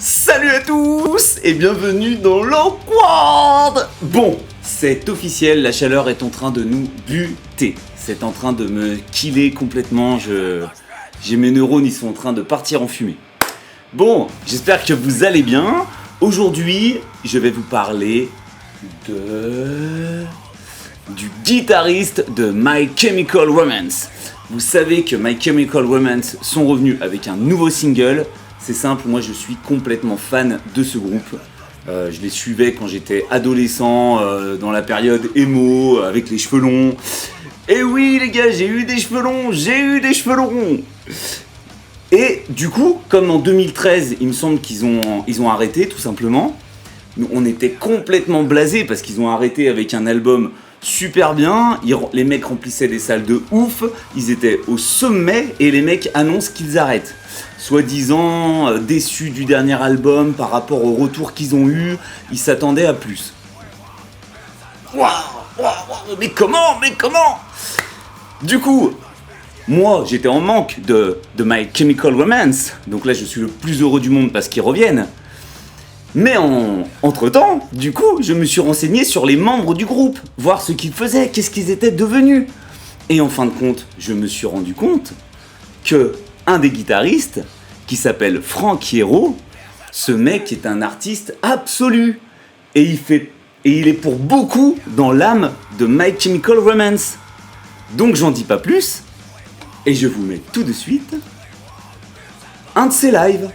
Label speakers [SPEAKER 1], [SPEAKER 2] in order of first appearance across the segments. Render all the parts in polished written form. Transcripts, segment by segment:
[SPEAKER 1] Salut à tous et bienvenue dans l'Awkward. Bon, c'est officiel, la chaleur est en train de nous buter. C'est en train de me killer complètement, j'ai mes neurones, ils sont en train de partir en fumée. Bon, j'espère que vous allez bien. Aujourd'hui, je vais vous parler du guitariste de My Chemical Romance. Vous savez que My Chemical Romance sont revenus avec un nouveau single. C'est simple, moi je suis complètement fan de ce groupe. Je les suivais quand j'étais adolescent, dans la période emo, avec les cheveux longs. Et oui les gars, j'ai eu des cheveux longs. Et du coup, comme en 2013, il me semble qu'ils ont arrêté tout simplement. Nous, on était complètement blasés parce qu'ils ont arrêté avec un album super bien. Les mecs remplissaient des salles de ouf, ils étaient au sommet et les mecs annoncent qu'ils arrêtent. Soi-disant déçus du dernier album par rapport au retour qu'ils ont eu, ils s'attendaient à plus. Waouh, mais comment Du coup, moi j'étais en manque de My Chemical Romance, donc là je suis le plus heureux du monde parce qu'ils reviennent. Mais entre-temps, du coup, je me suis renseigné sur les membres du groupe, voir ce qu'ils faisaient, qu'est-ce qu'ils étaient devenus. Et en fin de compte, je me suis rendu compte que un des guitaristes, qui s'appelle Frank Iero, ce mec est un artiste absolu. Et il est pour beaucoup dans l'âme de My Chemical Romance. Donc j'en dis pas plus, et je vous mets tout de suite un de ses lives,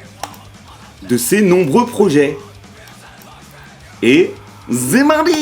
[SPEAKER 1] de ses nombreux projets. Et c'est mardi!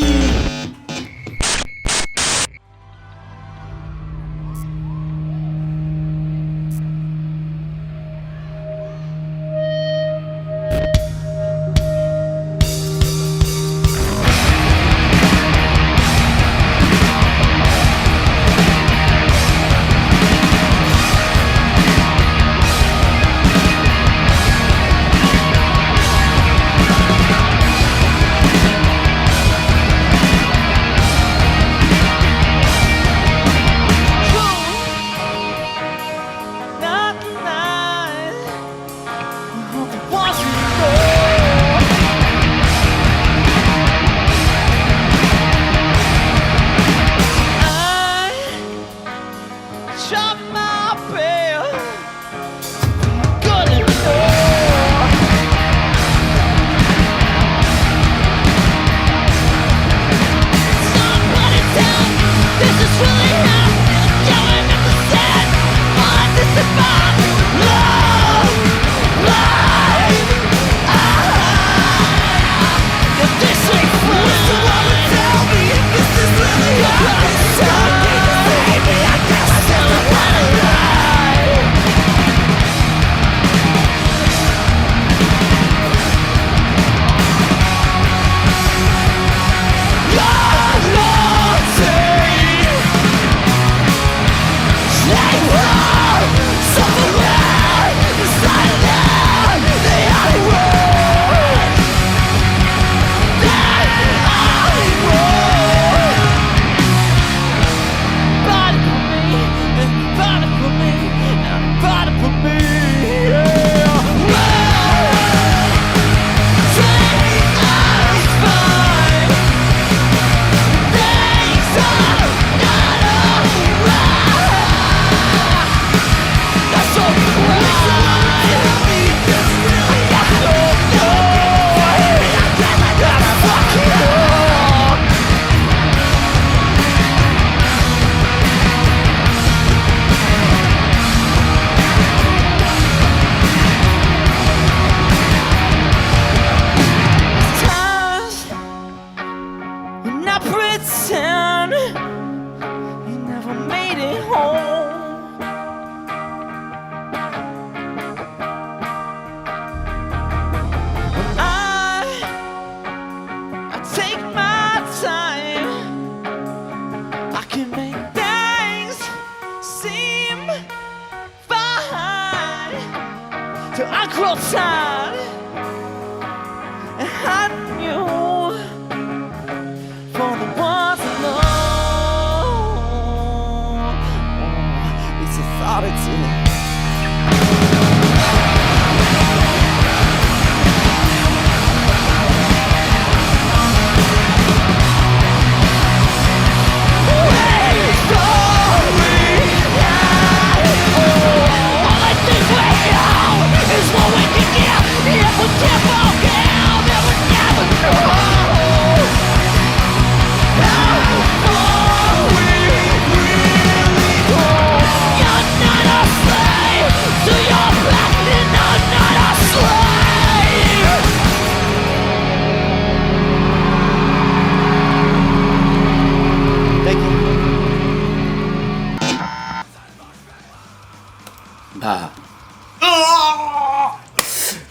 [SPEAKER 2] authority.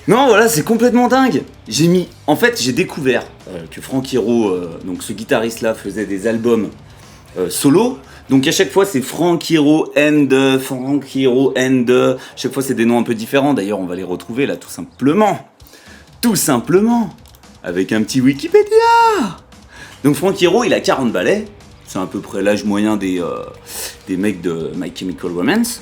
[SPEAKER 1] Non, voilà, c'est complètement dingue. En fait, j'ai découvert que Frank Iero, donc ce guitariste-là, faisait des albums solo. Donc à chaque fois, c'est Frank Iero and Frank Iero and. Chaque fois, c'est des noms un peu différents. D'ailleurs, on va les retrouver là, tout simplement. Tout simplement. Avec un petit Wikipédia. Donc Frank Iero, il a 40 ballets. C'est à peu près l'âge moyen des mecs de My Chemical Romance.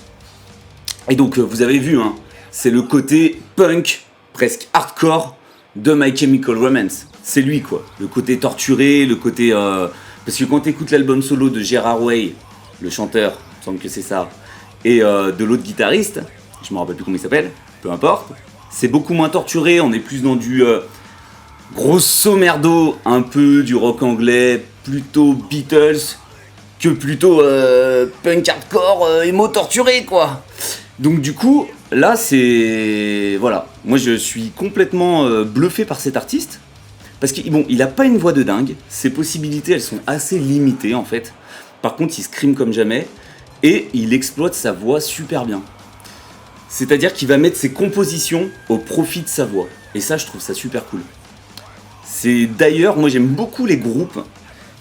[SPEAKER 1] Et donc, vous avez vu, hein, c'est le côté punk, presque hardcore, de My Chemical Romance. C'est lui, quoi. Le côté torturé, le côté... Parce que quand tu écoutes l'album solo de Gerard Way, le chanteur, il me semble que c'est ça, et de l'autre guitariste, je me rappelle plus comment il s'appelle, peu importe, c'est beaucoup moins torturé, on est plus dans du grosso merdo, un peu du rock anglais, plutôt Beatles, que plutôt punk hardcore, emo torturé, quoi. Donc du coup, là c'est... Voilà, moi je suis complètement bluffé par cet artiste, parce qu'il a pas une voix de dingue, ses possibilités elles sont assez limitées en fait. Par contre il scream comme jamais, et il exploite sa voix super bien. C'est-à-dire qu'il va mettre ses compositions au profit de sa voix, et ça je trouve ça super cool. C'est d'ailleurs, moi j'aime beaucoup les groupes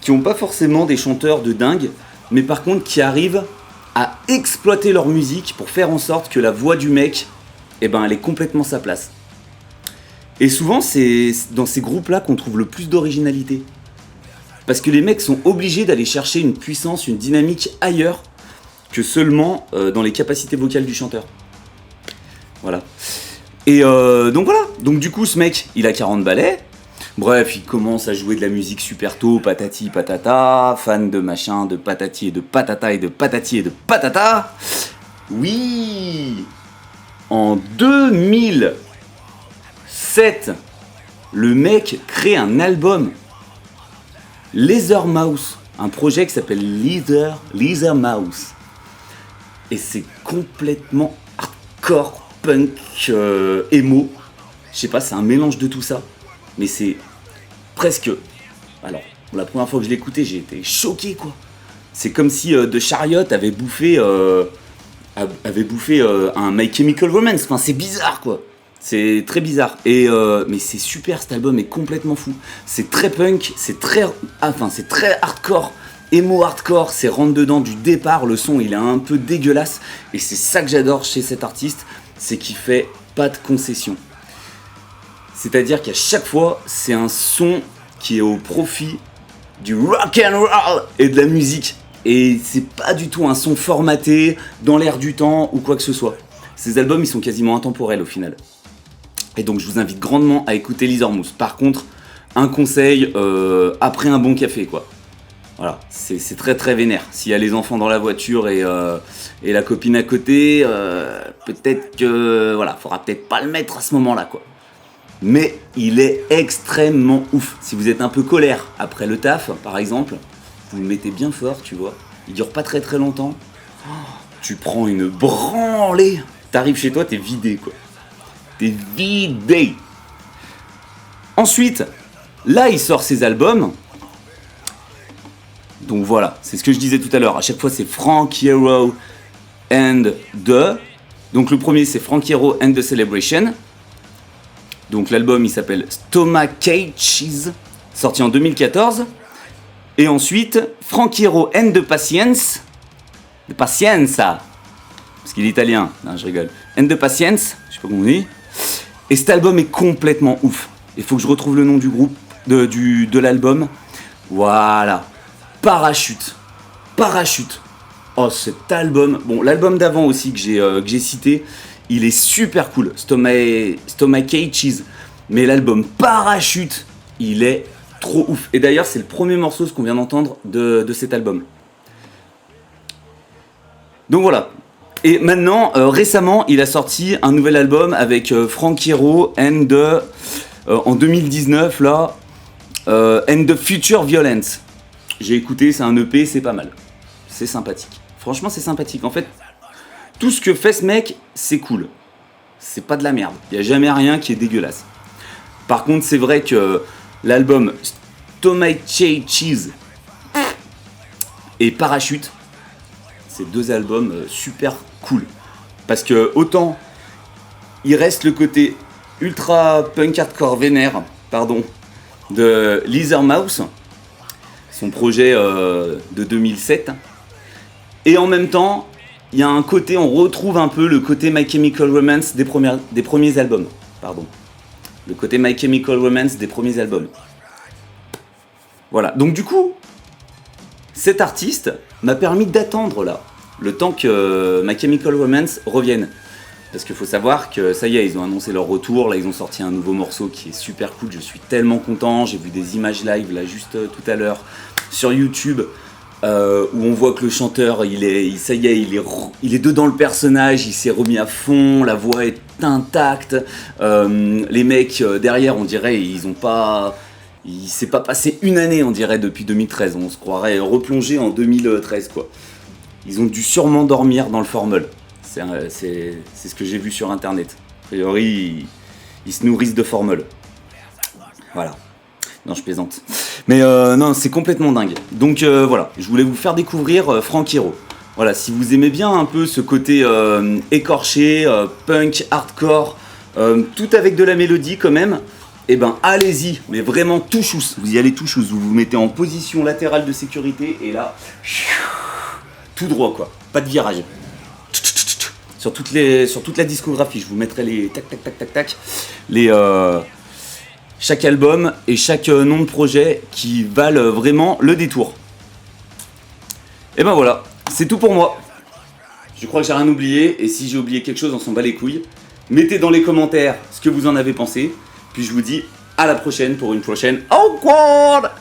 [SPEAKER 1] qui n'ont pas forcément des chanteurs de dingue, mais par contre qui arrivent à exploiter leur musique pour faire en sorte que la voix du mec, elle est complètement sa place. Et souvent, c'est dans ces groupes-là qu'on trouve le plus d'originalité. Parce que les mecs sont obligés d'aller chercher une puissance, une dynamique ailleurs que seulement dans les capacités vocales du chanteur. Voilà. Et donc voilà. Donc du coup, ce mec, il a 40 ballets. Bref, il commence à jouer de la musique super tôt, patati patata, fan de machin, de patati et de patata et de patati et de patata. Oui. En 2007, le mec crée un album, Leather Mouse, un projet qui s'appelle Leather Mouse. Et c'est complètement hardcore, punk, emo. Je sais pas, c'est un mélange de tout ça. Mais c'est presque... Alors, la première fois que je l'ai écouté, j'ai été choqué, quoi. C'est comme si The Chariot avait bouffé un My Chemical Romance. Enfin, c'est bizarre, quoi. C'est très bizarre. Mais c'est super, cet album est complètement fou. C'est très punk, c'est très hardcore. Emo hardcore, c'est rentre dedans du départ. Le son, il est un peu dégueulasse. Et c'est ça que j'adore chez cet artiste, c'est qu'il fait pas de concessions. C'est-à-dire qu'à chaque fois, c'est un son qui est au profit du rock and roll et de la musique. Et c'est pas du tout un son formaté, dans l'air du temps ou quoi que ce soit. Ces albums, ils sont quasiment intemporels au final. Et donc je vous invite grandement à écouter Leather Mouse. Par contre, un conseil, après un bon café, quoi. Voilà, c'est très très vénère. S'il y a les enfants dans la voiture et la copine à côté, peut-être que... Voilà, faudra peut-être pas le mettre à ce moment-là, quoi. Mais il est extrêmement ouf. Si vous êtes un peu colère après le taf, par exemple, vous le mettez bien fort, tu vois. Il dure pas très très longtemps. Tu prends une branlée. T'arrives chez toi, t'es vidé, quoi. T'es vidé. Ensuite, là, il sort ses albums. Donc voilà, c'est ce que je disais tout à l'heure. À chaque fois, c'est Frank Iero and the... Donc le premier, c'est Frank Iero and the Celebration. Donc l'album il s'appelle Stomachaches, sorti en 2014. Et ensuite, Frank Iero and the Patience. The Pazienza. Parce qu'il est italien. Non, je rigole. And the Patience, je sais pas comment on dit. Et cet album est complètement ouf. Il faut que je retrouve le nom du groupe, de l'album. Voilà. Parachute. Oh, cet album. Bon, l'album d'avant aussi que j'ai cité. Il est super cool, Stomachaches, mais l'album Parachute, il est trop ouf. Et d'ailleurs, c'est le premier morceau qu'on vient d'entendre de cet album. Donc voilà. Et maintenant, récemment, il a sorti un nouvel album avec Frank Iero and en 2019 là, and the Future Violence. J'ai écouté, c'est un EP, c'est pas mal. C'est sympathique. Franchement, c'est sympathique. En fait, tout ce que fait ce mec, c'est cool. C'est pas de la merde. Il n'y a jamais rien qui est dégueulasse. Par contre, c'est vrai que l'album Stomachaches et Parachute, c'est deux albums super cool. Parce que autant il reste le côté ultra punk hardcore vénère, pardon, de Leather Mouse, son projet de 2007. Et en même temps, il y a un côté, on retrouve un peu le côté My Chemical Romance des premiers albums. Pardon. Le côté My Chemical Romance des premiers albums. Voilà, donc du coup, cet artiste m'a permis d'attendre là, le temps que My Chemical Romance revienne. Parce qu'il faut savoir que ça y est, ils ont annoncé leur retour, là ils ont sorti un nouveau morceau qui est super cool, je suis tellement content, j'ai vu des images live là juste tout à l'heure sur YouTube, où on voit que le chanteur, il est dedans le personnage, il s'est remis à fond, la voix est intacte, les mecs derrière on dirait il s'est pas passé une année on dirait depuis 2013, on se croirait replongé en 2013 quoi. Ils ont dû sûrement dormir dans le formol. C'est ce que j'ai vu sur internet. A priori, ils se nourrissent de formol. Voilà. Non, je plaisante. Mais non, c'est complètement dingue. Donc voilà, je voulais vous faire découvrir Frank Iero. Voilà, si vous aimez bien un peu ce côté écorché, punk, hardcore, tout avec de la mélodie quand même, eh ben allez-y, mais vraiment tout chousse. Vous y allez tout chousse. Vous vous mettez en position latérale de sécurité et là, tout droit quoi. Pas de virage. Sur toute la discographie, je vous mettrai les chaque album et chaque nom de projet qui valent vraiment le détour. Et ben voilà, c'est tout pour moi. Je crois que j'ai rien oublié, et si j'ai oublié quelque chose, on s'en bat les couilles. Mettez dans les commentaires ce que vous en avez pensé, puis je vous dis à la prochaine pour une prochaine Awkward.